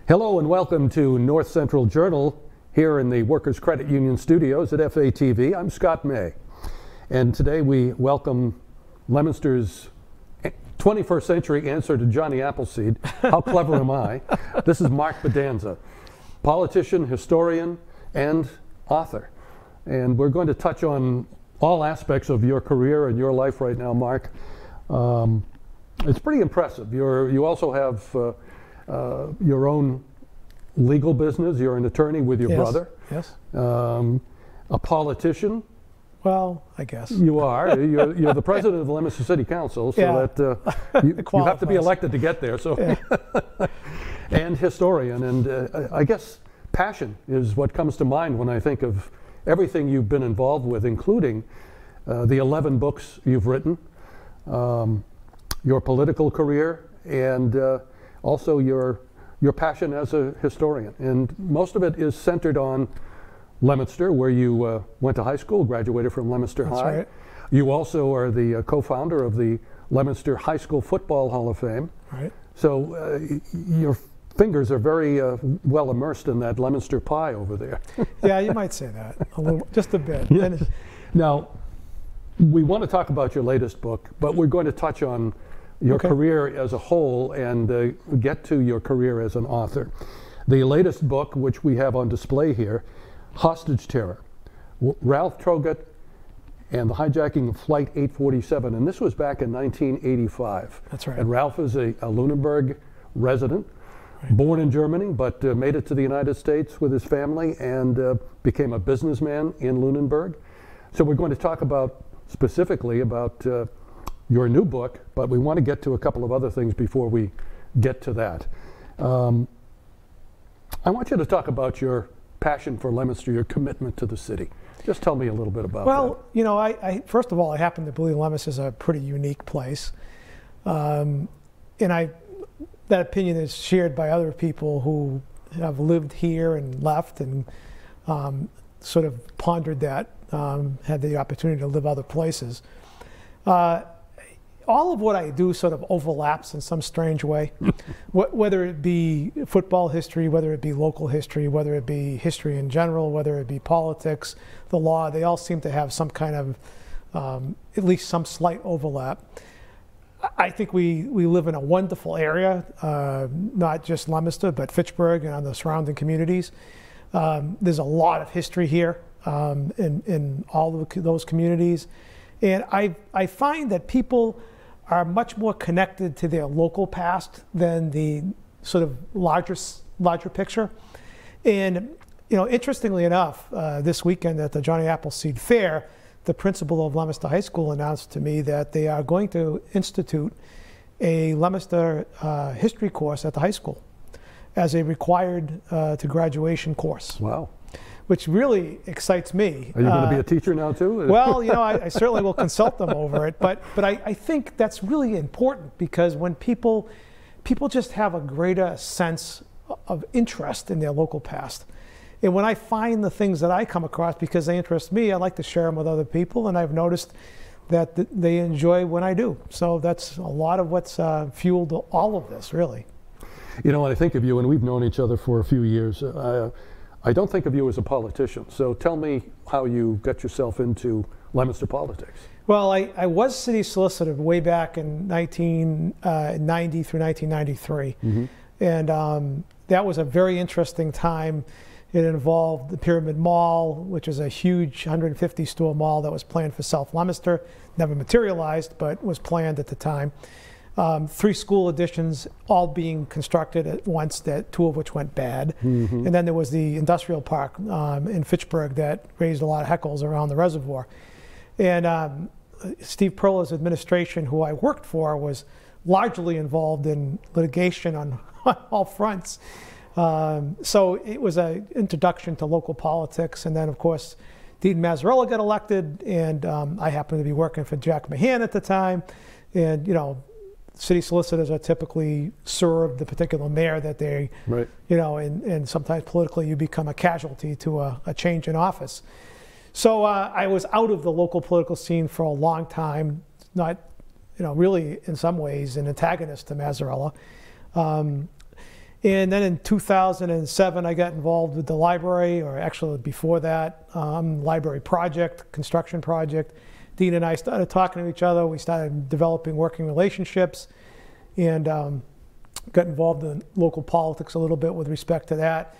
Hello and welcome to North Central Journal here in the Workers Credit Union studios at FATV. I'm Scott May, and today we welcome Leominster's 21st century answer to Johnny Appleseed. How clever am I? This is Mark Bodanza, politician, historian, and author. And we're going to touch on all aspects of your career and your life right now, Mark. It's pretty impressive. You also have your own legal business. You're an attorney with your brother. Yes. A politician. Well, I guess. You are. You're the president of the Leominster City Council, so that you have to be elected to get there. So, and historian, and I guess passion is what comes to mind when I think of everything you've been involved with, including the 11 books you've written, your political career, and also your passion as a historian. And most of it is centered on Leominster, where you went to high school, graduated from Leominster High. That's right. You also are the co-founder of the Leominster High School Football Hall of Fame. Right. So your fingers are very well immersed in that Leominster pie over there. Yeah, you might say that, just a bit. Yeah. Now, we want to talk about your latest book, but we're going to touch on your career as a whole and get to your career as an author. The latest book, which we have on display here, Hostage Terror, Ralph Trogut and the Hijacking of Flight 847, and this was back in 1985. That's right. And Ralph is a Lunenburg resident, born in Germany, but made it to the United States with his family and became a businessman in Lunenburg. So we're going to talk specifically about your new book, but we want to get to a couple of other things before we get to that. I want you to talk about your passion for Leominster, your commitment to the city. Just tell me a little bit about that. Well, you know, I first of all, I happen to believe Leominster is a pretty unique place. And that opinion is shared by other people who have lived here and left and sort of pondered that, had the opportunity to live other places. All of what I do sort of overlaps in some strange way, whether it be football history, whether it be local history, whether it be history in general, whether it be politics, the law, they all seem to have some kind of, at least some slight overlap. I think we live in a wonderful area, not just Leominster, but Fitchburg and the surrounding communities. There's a lot of history here in all of those communities. And I find that people are much more connected to their local past than the sort of larger picture. And you know, interestingly enough, this weekend at the Johnny Appleseed Fair, the principal of Leominster High School announced to me that they are going to institute a Leominster history course at the high school as a required to graduation course. Wow. Which really excites me. Are you going to be a teacher now too? Well, you know, I certainly will consult them over it, but I think that's really important because when people just have a greater sense of interest in their local past. And when I find the things that I come across because they interest me, I like to share them with other people, and I've noticed that they enjoy when I do. So that's a lot of what's fueled all of this, really. You know, when I think of you, and we've known each other for a few years, I don't think of you as a politician. So tell me how you got yourself into Leominster politics. Well, I was city solicitor way back in 1990 through 1993. Mm-hmm. And that was a very interesting time. It involved the Pyramid Mall, which is a huge 150-store mall that was planned for South Leominster. Never materialized, but was planned at the time. 3 school additions all being constructed at once, that 2 of which went bad. Mm-hmm. And then there was the industrial park in Fitchburg that raised a lot of heckles around the reservoir. And Steve Perla's administration, who I worked for, was largely involved in litigation on all fronts. So it was an introduction to local politics. And then, of course, Dean Mazzarella got elected, and I happened to be working for Jack Mahan at the time. And, you know, city solicitors are typically serve the particular mayor that they, you know, and sometimes politically you become a casualty to a change in office. So I was out of the local political scene for a long time, not, you know, really in some ways an antagonist to Mazzarella. And then in 2007, I got involved with the library, or actually before that, library project, construction project. Dean and I started talking to each other. We started developing working relationships, and got involved in local politics a little bit with respect to that.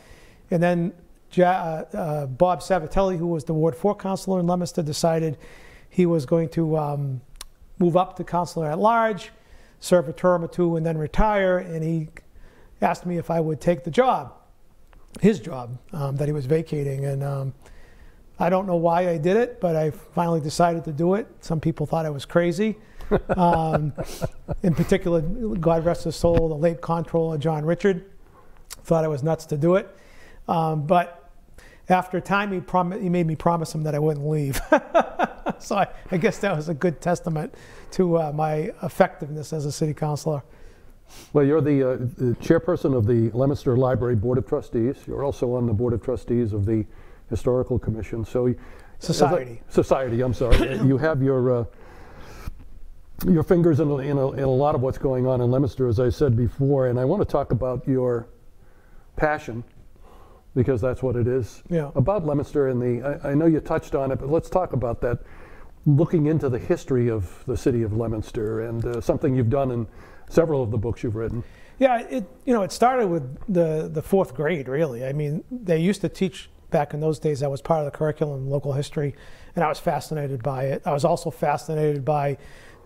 And then Bob Savatelli, who was the Ward 4 councilor in Leominster, decided he was going to move up to councilor at large, serve a term or two, and then retire. And he asked me if I would take the job, his job, that he was vacating. And I don't know why I did it, but I finally decided to do it. Some people thought I was crazy. In particular, God rest his soul, the late comptroller, John Richard, thought I was nuts to do it. But after a time, he made me promise him that I wouldn't leave. So I guess that was a good testament to my effectiveness as a city councilor. Well, you're the chairperson of the Leominster Library Board of Trustees. You're also on the Board of Trustees of the Historical Commission. So, Society. I'm sorry. You have your fingers in a lot of what's going on in Leominster, as I said before, and I want to talk about your passion, because that's what it is, about Leominster. And I know you touched on it, but let's talk about that. Looking into the history of the city of Leominster, and something you've done in several of the books you've written. Yeah, it started with the fourth grade, really. I mean, they used to teach back in those days. I was part of the curriculum in local history, and I was fascinated by it. I was also fascinated by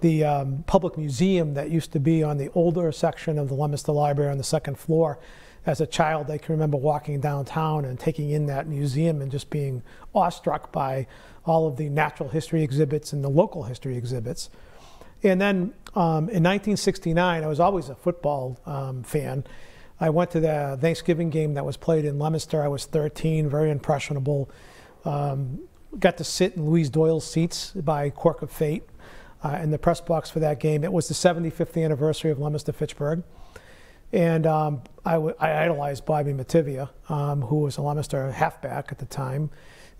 the public museum that used to be on the older section of the Leominster Library on the second floor. As a child, I can remember walking downtown and taking in that museum and just being awestruck by all of the natural history exhibits and the local history exhibits. And then in 1969, I was always a football fan. I went to the Thanksgiving game that was played in Leominster. I was 13, very impressionable. Got to sit in Louise Doyle's seats by quirk of fate in the press box for that game. It was the 75th anniversary of Leominster-Fitchburg. And I idolized Bobby Mativia, who was a Leominster halfback at the time.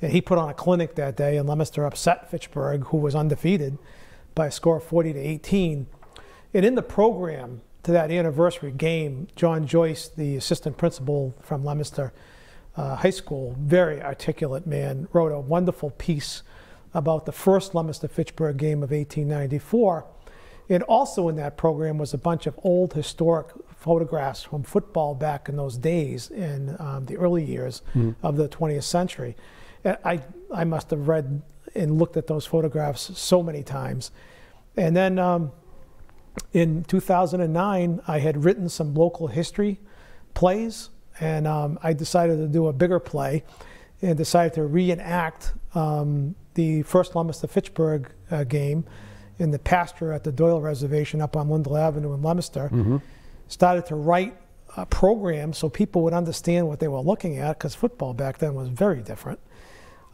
And he put on a clinic that day, and Leominster upset Fitchburg, who was undefeated, by a score of 40-18. And in the program to that anniversary game, John Joyce, the assistant principal from Leominster High School, very articulate man, wrote a wonderful piece about the first Leominster-Fitchburg game of 1894. And also in that program was a bunch of old historic photographs from football back in those days, in the early years of the 20th century. And I must have read and looked at those photographs so many times. And then in 2009, I had written some local history plays, and I decided to do a bigger play and decided to reenact the first Leominster-Fitchburg game in the pasture at the Doyle Reservation up on Lindell Avenue in Leominster. Started to write a program so people would understand what they were looking at, because football back then was very different,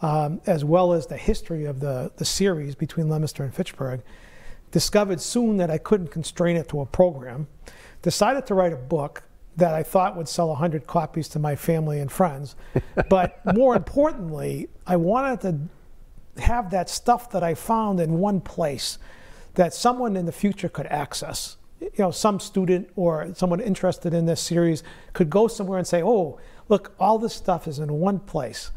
as well as the history of the series between Leominster and Fitchburg. Discovered soon that I couldn't constrain it to a program. Decided to write a book that I thought would sell 100 copies to my family and friends. But more importantly, I wanted to have that stuff that I found in one place that someone in the future could access. You know, some student or someone interested in this series could go somewhere and say, oh, look, all this stuff is in one place.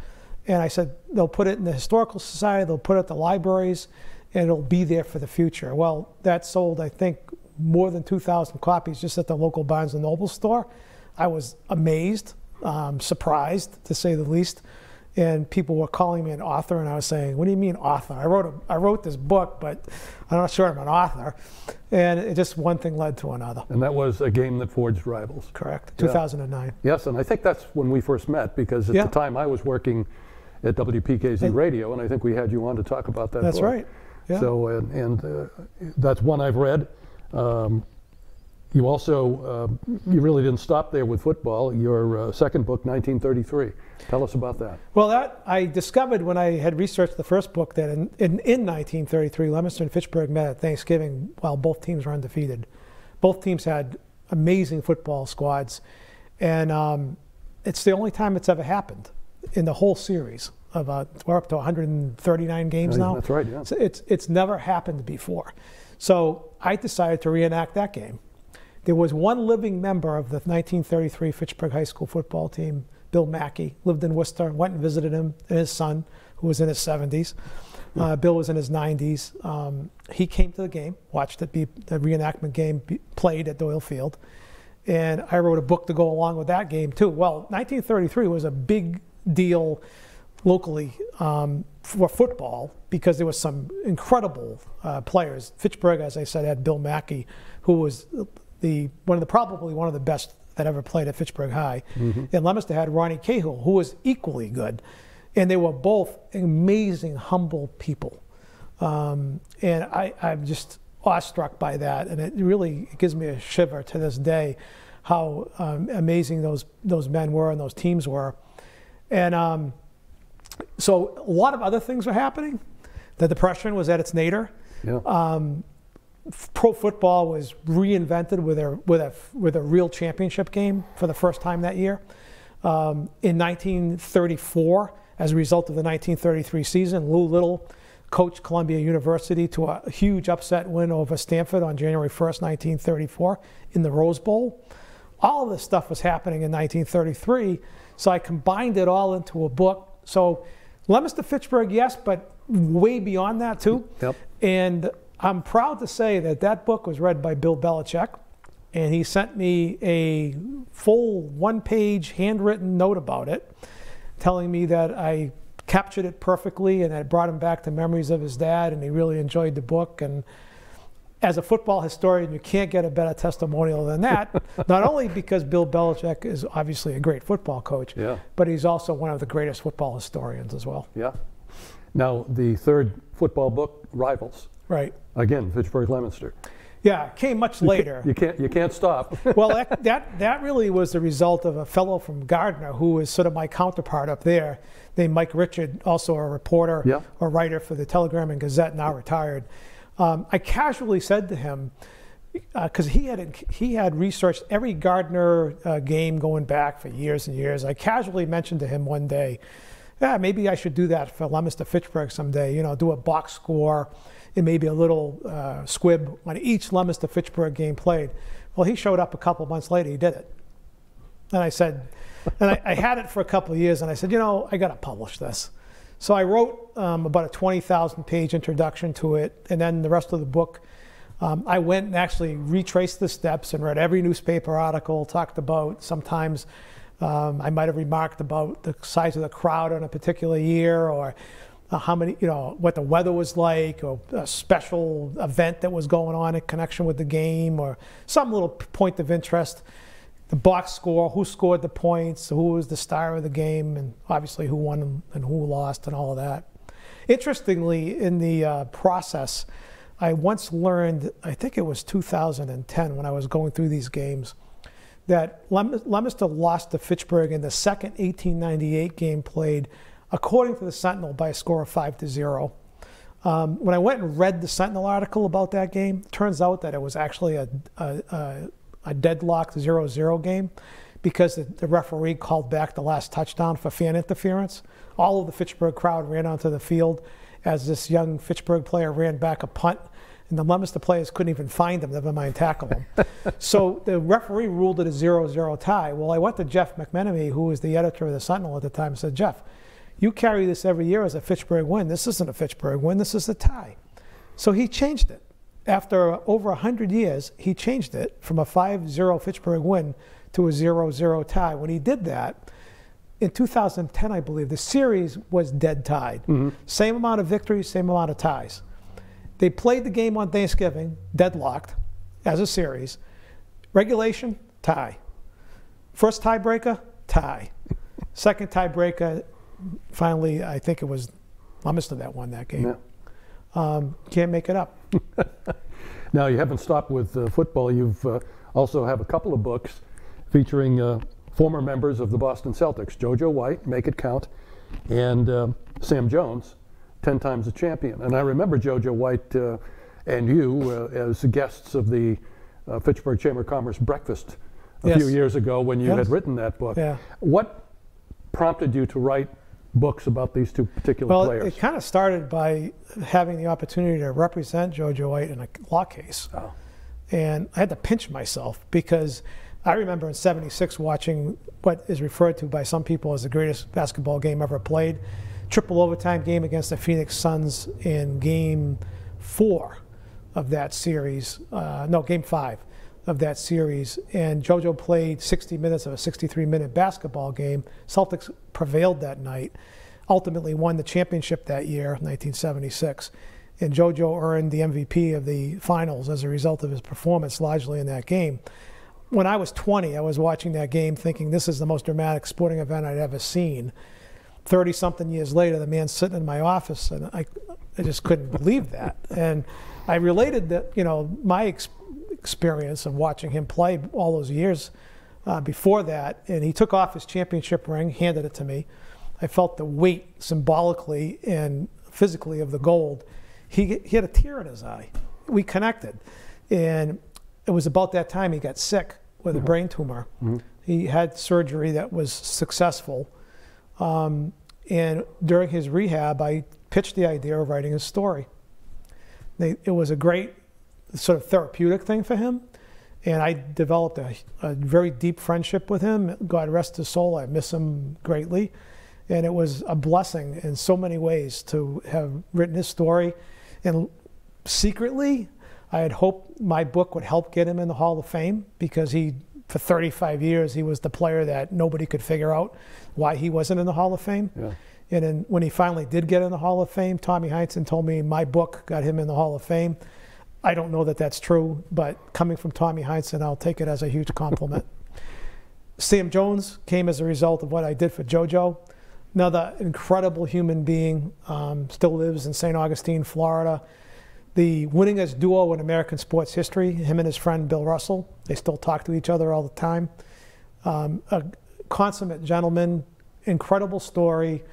And I said, they'll put it in the Historical Society, they'll put it at the libraries, and it'll be there for the future. Well, that sold, I think, more than 2,000 copies just at the local Barnes & Noble store. I was amazed, surprised, to say the least. And people were calling me an author, and I was saying, what do you mean author? I wrote this book, but I'm not sure I'm an author. And it just one thing led to another. And that was a game that forged rivals. Correct, 2009. Yes, and I think that's when we first met, because at the time I was working at WPKZ Radio, and I think we had you on to talk about that book. That's right. Yeah. So, and that's one I've read. You also, you really didn't stop there with football. Your second book, 1933. Tell us about that. Well, that I discovered when I had researched the first book that in 1933, Leominster and Fitchburg met at Thanksgiving while both teams were undefeated. Both teams had amazing football squads, and it's the only time it's ever happened in the whole series. We're up to 139 games now. That's right, yeah. So it's never happened before. So I decided to reenact that game. There was one living member of the 1933 Fitchburg High School football team, Bill Mackey, lived in Worcester, went and visited him and his son, who was in his 70s. Bill was in his 90s. He came to the game, watched it be the reenactment game played at Doyle Field. And I wrote a book to go along with that game too. Well, 1933 was a big deal locally for football because there was some incredible players. Fitchburg, as I said, had Bill Mackey, who was probably one of the best that ever played at Fitchburg High. And Leominster had Ronnie Cahill, who was equally good. And they were both amazing, humble people. And I'm just awestruck by that. And it really gives me a shiver to this day how amazing those men were and those teams were. And so a lot of other things were happening. The Depression was at its nadir. Yeah. Pro football was reinvented with a real championship game for the first time that year. In 1934, as a result of the 1933 season, Lou Little coached Columbia University to a huge upset win over Stanford on January 1st, 1934 in the Rose Bowl. All of this stuff was happening in 1933, so I combined it all into a book. So Leominster Fitchburg, yes, but way beyond that too. Yep. And I'm proud to say that book was read by Bill Belichick, and he sent me a full one-page handwritten note about it, telling me that I captured it perfectly and it brought him back to memories of his dad, and he really enjoyed the book. And as a football historian, you can't get a better testimonial than that, not only because Bill Belichick is obviously a great football coach, Yeah. but he's also one of the greatest football historians as well. Yeah. Now, the third football book, Rivals. Right. Again, Fitchburg Leominster. Yeah, it came much later. You can't stop. Well, that really was the result of a fellow from Gardner who was sort of my counterpart up there, named Mike Richard, also a reporter, Yeah. a writer for the Telegram and Gazette, now retired. I casually said to him, because he had researched every Gardner game going back for years and years. I casually mentioned to him one day, yeah, maybe I should do that for Leominster Fitchburg someday. You know, do a box score and maybe a little squib on each Leominster Fitchburg game played. Well, he showed up a couple months later. He did it, and I said, and I had it for a couple of years, and I said, you know, I got to publish this. So I wrote about a 20,000-page introduction to it, and then the rest of the book, I went and actually retraced the steps and read every newspaper article, talked about sometimes I might have remarked about the size of the crowd on a particular year, or how many, you know, what the weather was like, or a special event that was going on in connection with the game, or some little point of interest. The box score, who scored the points, who was the star of the game, and obviously who won and who lost and all of that. Interestingly, in the process, I once learned, I think it was 2010 when I was going through these games, that Leominster lost to Fitchburg in the second 1898 game played, according to the Sentinel, by a score of 5-0. When I went and read the Sentinel article about that game, it turns out that it was actually a deadlocked 0-0 game because the referee called back the last touchdown for fan interference. All of the Fitchburg crowd ran onto the field as this young Fitchburg player ran back a punt, and the Leominster players couldn't even find him, never mind tackle him. So the referee ruled it a 0-0 tie. Well, I went to Jeff McMenemy, who was the editor of the Sentinel at the time, and said, Jeff, you carry this every year as a Fitchburg win. This isn't a Fitchburg win, this is a tie. So he changed it. After over 100 years, he changed it from a 5-0 Fitchburg win to a 0-0 tie. When he did that, in 2010, I believe, the series was dead tied. Mm-hmm. Same amount of victories, same amount of ties. They played the game on Thanksgiving, deadlocked, as a series. Regulation, tie. First tiebreaker, tie. Second tiebreaker, finally, I think it was Leominster that won that game. Yeah. Can't make it up. Now, you haven't stopped with football. You've also have a couple of books featuring former members of the Boston Celtics, JoJo White, Make It Count, and Sam Jones, 10 times a champion. And I remember JoJo White and you as guests of the Fitchburg Chamber of Commerce breakfast a few years ago when you had written that book. Yeah. What prompted you to write books about these two particular players? It kind of started by having the opportunity to represent JoJo White in a law case. Oh. And I had to pinch myself because I remember in '76 watching what is referred to by some people as the greatest basketball game ever played. Triple overtime game against the Phoenix Suns in Game 4 of that series. No, Game 5 of that series. And JoJo played 60 minutes of a 63-minute basketball game. Celtics prevailed that night, ultimately won the championship that year, 1976. And JoJo earned the MVP of the finals as a result of his performance largely in that game. When I was 20, I was watching that game thinking this is the most dramatic sporting event I'd ever seen. 30-something years later, the man's sitting in my office, and I just couldn't believe that. And I related that, my experience of watching him play all those years before that, and he took off his championship ring, handed it to me. I felt the weight symbolically and physically of the gold. He had a tear in his eye. We connected. And it was about that time he got sick with a brain tumor. He had surgery that was successful. And during his rehab, I pitched the idea of writing his story. It was a great sort of therapeutic thing for him. And I developed a very deep friendship with him. God rest his soul, I miss him greatly. And it was a blessing in so many ways to have written his story. And secretly, I had hoped my book would help get him in the Hall of Fame because for 35 years, he was the player that nobody could figure out why he wasn't in the Hall of Fame. Yeah. And then when he finally did get in the Hall of Fame, Tommy Heinsohn told me my book got him in the Hall of Fame. I don't know that that's true, but coming from Tommy Heinsohn, I'll take it as a huge compliment. Sam Jones came as a result of what I did for JoJo. Another incredible human being, still lives in St. Augustine, Florida. The winningest duo in American sports history, him and his friend Bill Russell. They still talk to each other all the time. A consummate gentleman, incredible story.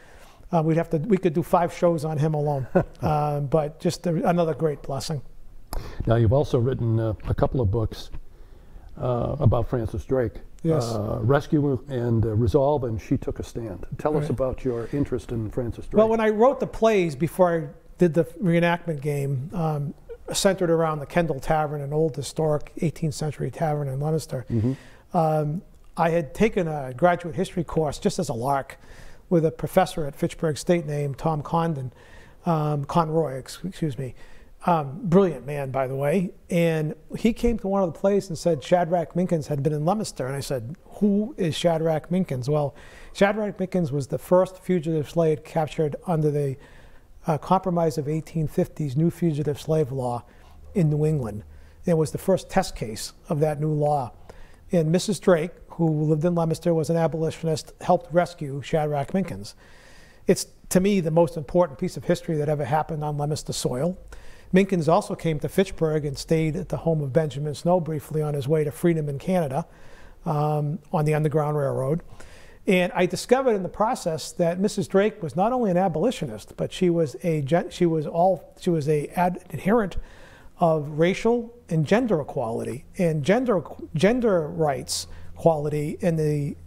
We could do 5 shows on him alone, but just another great blessing. Now you've also written a couple of books about Francis Drake. Yes. Rescue and Resolve and She Took a Stand. Tell us about your interest in Francis Drake. Well, when I wrote the plays before I did the reenactment game, centered around the Kendall Tavern, an old historic 18th century tavern in Leominster. I had taken a graduate history course just as a lark with a professor at Fitchburg State named Tom Conroy, excuse me. Brilliant man, by the way. And he came to one of the plays and said Shadrach Minkins had been in Leominster. And I said, who is Shadrach Minkins? Well, Shadrach Minkins was the first fugitive slave captured under the Compromise of 1850's new fugitive slave law in New England. It was the first test case of that new law. And Mrs. Drake, who lived in Leominster, was an abolitionist, helped rescue Shadrach Minkins. It's, to me, the most important piece of history that ever happened on Leominster soil. Minkins also came to Fitchburg and stayed at the home of Benjamin Snow briefly on his way to freedom in Canada on the Underground Railroad. And I discovered in the process that Mrs. Drake was not only an abolitionist, but she was an adherent of racial and gender equality and gender rights quality in the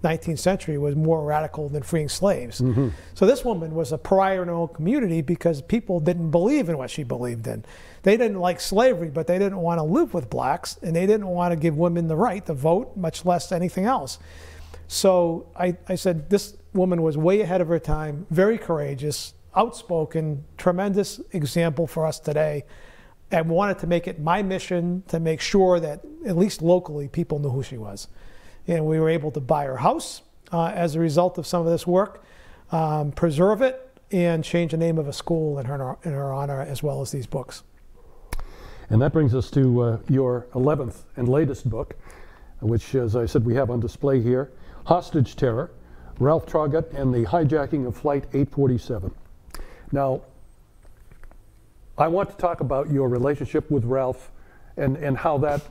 19th century was more radical than freeing slaves. So this woman was a pariah in her own community because people didn't believe in what she believed in. They didn't like slavery, but they didn't want to live with blacks, and they didn't want to give women the right to vote, much less anything else. So I said this woman was way ahead of her time, very courageous, outspoken, tremendous example for us today, and wanted to make it my mission to make sure that at least locally people knew who she was. And we were able to buy her house as a result of some of this work, preserve it, and change the name of a school in her honor, as well as these books. And that brings us to your 11th and latest book, which, as I said, we have on display here, Hostage Terror, Ralph Troggut and the Hijacking of Flight 847. Now, I want to talk about your relationship with Ralph and how that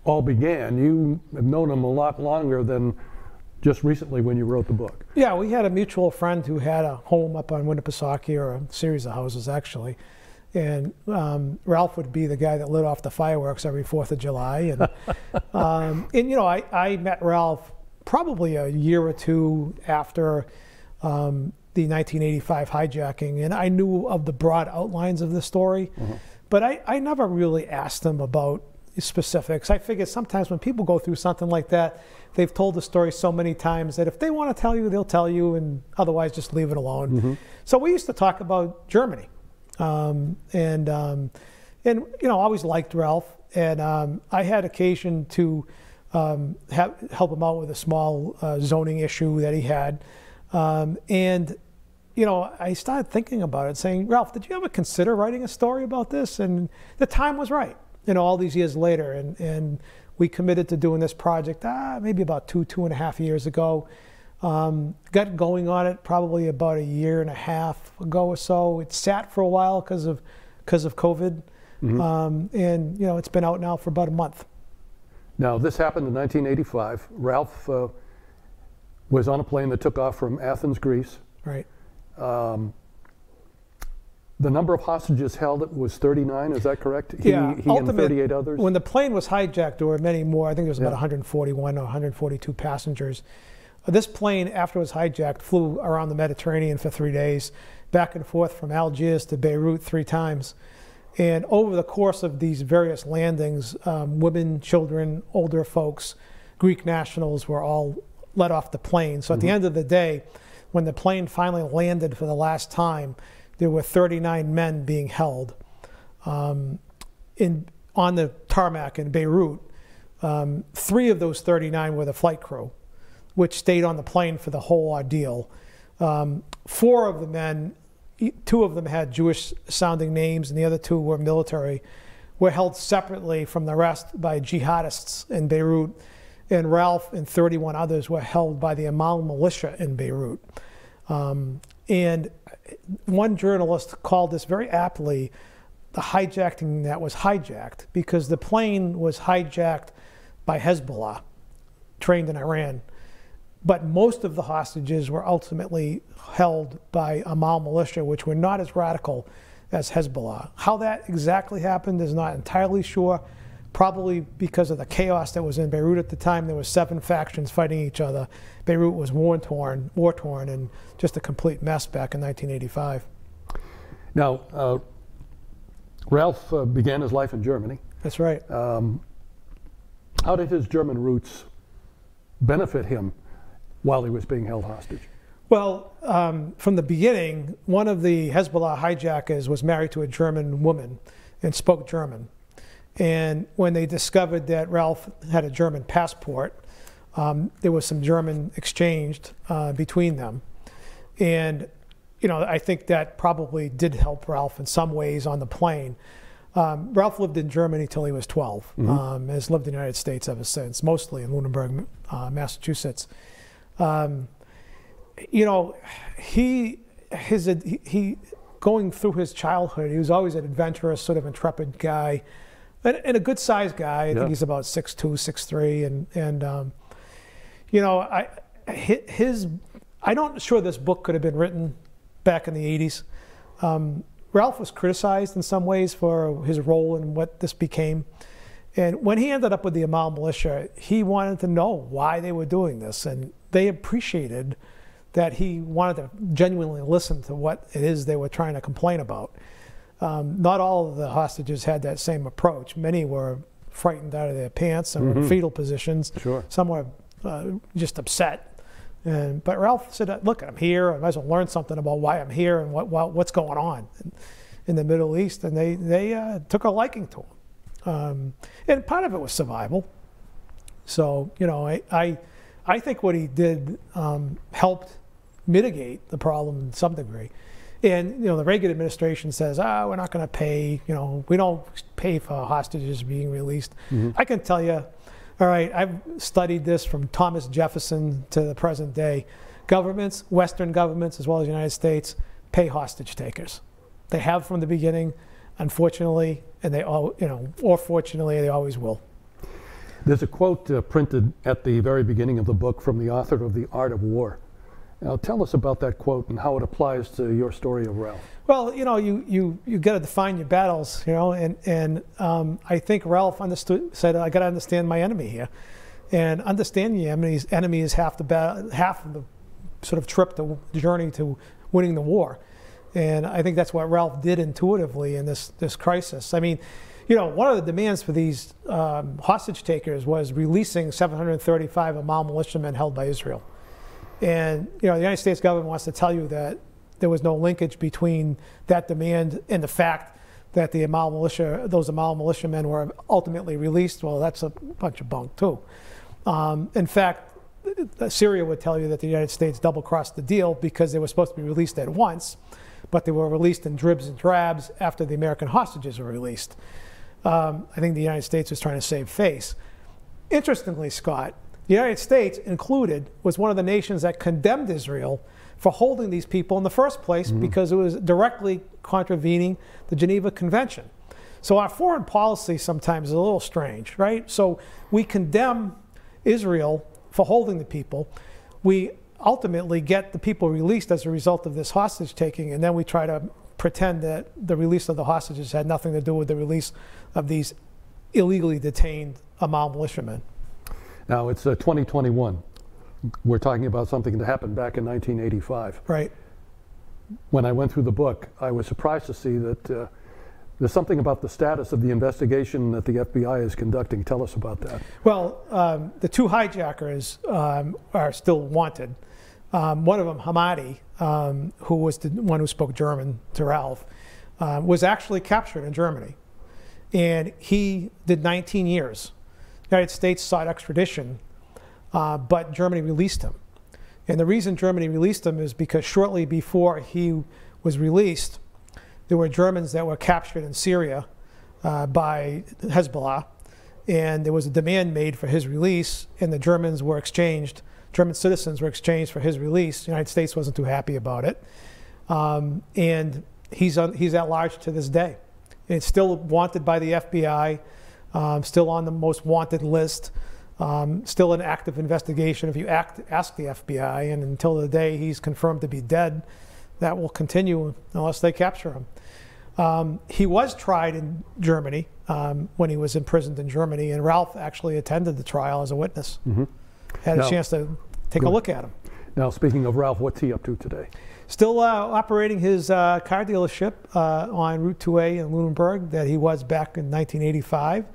all began. You have known him a lot longer than just recently when you wrote the book. Yeah, we had a mutual friend who had a home up on Winnipesaukee, or a series of houses actually. And Ralph would be the guy that lit off the fireworks every 4th of July. And, you know, I met Ralph probably a year or two after the 1985 hijacking, and I knew of the broad outlines of the story, but I never really asked him about specifics. I figure sometimes when people go through something like that, they've told the story so many times that if they want to tell you, they'll tell you, and otherwise just leave it alone. Mm-hmm. So we used to talk about Germany, and always liked Ralph, and I had occasion to help him out with a small zoning issue that he had, and I started thinking about it, saying, Ralph, did you ever consider writing a story about this? And the time was right, all these years later. And we committed to doing this project maybe about 2.5 years ago. Got going on it probably about 1.5 years ago or so. It sat for a while because of COVID. Mm-hmm. And it's been out now for about a month. Now, this happened in 1985. Ralph was on a plane that took off from Athens, Greece. Right. The number of hostages held was 39, is that correct? He and 38 others? When the plane was hijacked, there were many more. I think there was about 141 or 142 passengers. This plane, after it was hijacked, flew around the Mediterranean for 3 days, back and forth from Algiers to Beirut 3 times. And over the course of these various landings, women, children, older folks, Greek nationals were all let off the plane. So at the end of the day, when the plane finally landed for the last time, there were 39 men being held on the tarmac in Beirut. 3 of those 39 were the flight crew, which stayed on the plane for the whole ordeal. 4 of the men, 2 of them had Jewish-sounding names, and the other 2 were military, were held separately from the rest by jihadists in Beirut. And Ralph and 31 others were held by the Amal militia in Beirut. And one journalist called this very aptly the hijacking that was hijacked, because the plane was hijacked by Hezbollah, trained in Iran. But most of the hostages were ultimately held by Amal militia, which were not as radical as Hezbollah. How that exactly happened is not entirely sure. Probably because of the chaos that was in Beirut at the time. There were 7 factions fighting each other. Beirut was war-torn, and just a complete mess back in 1985. Now, Ralph began his life in Germany. That's right. How did his German roots benefit him while he was being held hostage? Well, from the beginning, one of the Hezbollah hijackers was married to a German woman and spoke German. And when they discovered that Ralph had a German passport, there was some German exchanged between them. And, I think that probably did help Ralph in some ways on the plane. Ralph lived in Germany till he was 12, has lived in the United States ever since, mostly in Lunenburg, Massachusetts. He going through his childhood, he was always an adventurous, sort of intrepid guy. And a good-sized guy. I think he's about 6'2", 6'3", I'm not sure this book could have been written back in the 80s. Ralph was criticized in some ways for his role in what this became. And when he ended up with the Amal militia, he wanted to know why they were doing this, and they appreciated that he wanted to genuinely listen to what it is they were trying to complain about. Not all of the hostages had that same approach. Many were frightened out of their pants and were in fetal positions. Sure. Some were just upset. But Ralph said, look, I'm here. I might as well learn something about why I'm here and what's going on in the Middle East. And they took a liking to him. And part of it was survival. So, I think what he did helped mitigate the problem to some degree. And the Reagan administration says, we're not going to pay, we don't pay for hostages being released. I can tell you, all right, I've studied this from Thomas Jefferson to the present day. Governments, Western governments, as well as the United States, pay hostage takers. They have from the beginning, unfortunately, and they all, or fortunately, they always will. There's a quote printed at the very beginning of the book from the author of The Art of War. Now, tell us about that quote and how it applies to your story of Ralph. Well, you got to define your battles, and I think Ralph said, I got to understand my enemy here, and understanding your enemy is half of the sort of trip, the journey to winning the war, and I think that's what Ralph did intuitively in this crisis. I mean, you know, one of the demands for these hostage takers was releasing 735 Amal militiamen held by Israel. And, you know, the United States government wants to tell you that there was no linkage between that demand and the fact that the those Amal militiamen were ultimately released. Well, that's a bunch of bunk too. In fact, Syria would tell you that the United States double-crossed the deal because they were supposed to be released at once, but they were released in dribs and drabs after the American hostages were released. I think the United States was trying to save face. Interestingly, Scott, the United States included was one of the nations that condemned Israel for holding these people in the first place because it was directly contravening the Geneva Convention. So our foreign policy sometimes is a little strange, right? So we condemn Israel for holding the people. We ultimately get the people released as a result of this hostage taking, and then we try to pretend that the release of the hostages had nothing to do with the release of these illegally detained Amal militiamen. Now it's 2021. We're talking about something that happened back in 1985. Right. When I went through the book, I was surprised to see that there's something about the status of the investigation that the FBI is conducting. Tell us about that. Well, the two hijackers are still wanted. One of them, Hamadi, who was the one who spoke German to Ralph, was actually captured in Germany. And he did 19 years. The United States sought extradition, but Germany released him. And the reason Germany released him is because shortly before he was released, there were Germans that were captured in Syria by Hezbollah, and there was a demand made for his release, and the German citizens were exchanged for his release. The United States wasn't too happy about it. And he's at large to this day. It's still wanted by the FBI, still on the most wanted list, still an active investigation if you ask the FBI, and until the day he's confirmed to be dead, that will continue unless they capture him. He was tried in Germany when he was imprisoned in Germany, and Ralph actually attended the trial as a witness. Had a chance to take a look at him. Now, speaking of Ralph, what's he up to today? Still operating his car dealership on Route 2A in Lunenburg that he was back in 1985.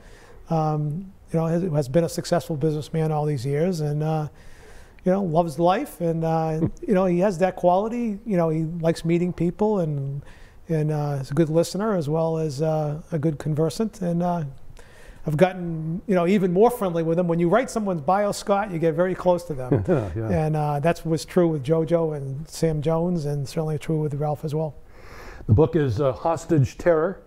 You know, has been a successful businessman all these years, and you know, loves life, and you know, he has that quality. You know, he likes meeting people, and is a good listener as well as a good conversant. And I've gotten, you know, even more friendly with him. When you write someone's bio, Scott, you get very close to them. Yeah. And that's what's true with JoJo and Sam Jones, and certainly true with Ralph as well. The book is Hostage Terror,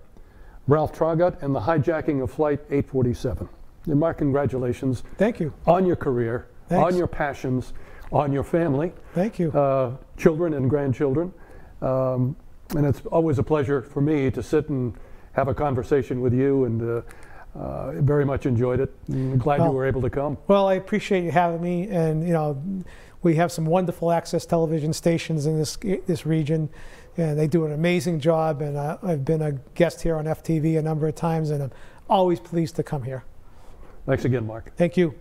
Ralph Traugott and the Hijacking of Flight 847. And Mark, congratulations. Thank you. On your career, Thanks. on your passions, on your family. Thank you. Children and grandchildren. And it's always a pleasure for me to sit and have a conversation with you, and very much enjoyed it. I'm glad you were able to come. Well, I appreciate you having me, and you know, we have some wonderful access television stations in this region, and they do an amazing job, and I've been a guest here on FTV a number of times, and I'm always pleased to come here. Thanks again, Mark. Thank you.